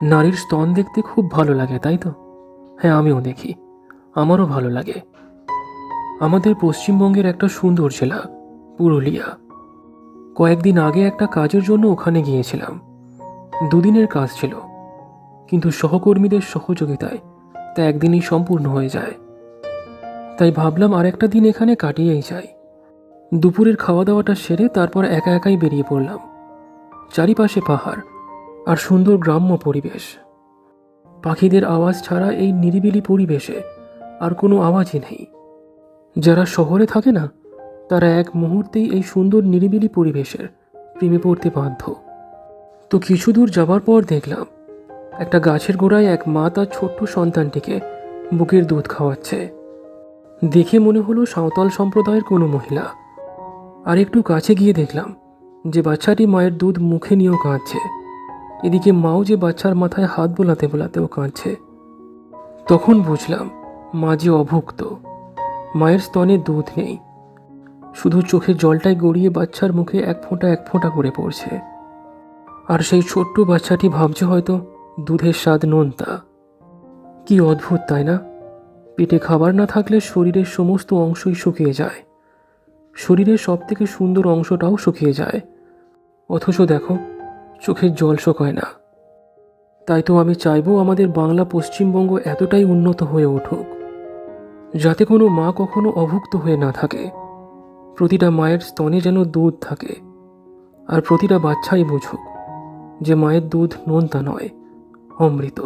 নারীর স্তন দেখতে খুব ভালো লাগে, তাই তো? হ্যাঁ, আমিও দেখি, আমারও ভালো লাগে। আমাদের পশ্চিমবঙ্গের একটা সুন্দর জেলা পুরুলিয়া। কয়েকদিন আগে একটা কাজের জন্য ওখানে গিয়েছিলাম। দুদিনের কাজ ছিল, কিন্তু সহকর্মীদের সহযোগিতায় তা একদিনই সম্পূর্ণ হয়ে যায়। তাই ভাবলাম আর একটা দিন এখানে কাটিয়েই যাই। দুপুরের খাওয়া দাওয়াটা সেরে তারপর একা একাই বেরিয়ে পড়লাম। চারিপাশে পাহাড় আর সুন্দর গ্রাম্য পরিবেশ। পাখিদের আওয়াজ ছাড়া এই নিরিবিলি পরিবেশে আর কোনো আওয়াজই নেই। যারা শহরে থাকে না, তারা এক মুহূর্তেই এই সুন্দর নিরিবিলি পরিবেশের প্রেমে পড়তে বাধ্য। তো কিছু দূর যাবার পর দেখলাম একটা গাছের গোড়ায় এক মা তার ছোট্ট সন্তানটিকে বুকের দুধ খাওয়াচ্ছে। দেখে মনে হলো সাঁওতাল সম্প্রদায়ের কোনো মহিলা। আর একটু কাছে গিয়ে দেখলাম যে বাচ্চাটি মায়ের দুধ মুখে নিয়েও কাঁদছে। এদিকে মাও যে বাচ্চার মাথায় হাত বোলাতে বোলাতেও কাঁদছে। তখন বুঝলাম মা যে অভুক্ত। মায়ের স্তনে দুধ নেই, শুধু চোখের জলটাই গড়িয়ে বাচ্চার মুখে এক ফোঁটা এক ফোঁটা করে পড়ছে। আর সেই ছোট্ট বাচ্চাটি ভাবছে হয়তো দুধের স্বাদ নোনতা। কি অদ্ভুত, তাই না? পেটে খাবার না থাকলে শরীরের সমস্ত অংশই শুকিয়ে যায়। শরীরের সব থেকে সুন্দর অংশটাও শুকিয়ে যায়, অথচ দেখো, চোখের জল শোকায় না। তাই তো আমি চাইবো আমাদের বাংলা পশ্চিমবঙ্গ এতটাই উন্নত হয়ে উঠুক, যাতে কোনো মা কখনো অভুক্ত হয়ে না থাকে। প্রতিটা মায়ের স্তনে যেন দুধ থাকে, আর প্রতিটা বাচ্চাই বুঝুক যে মায়ের দুধ নোনতা নয়, অমৃত।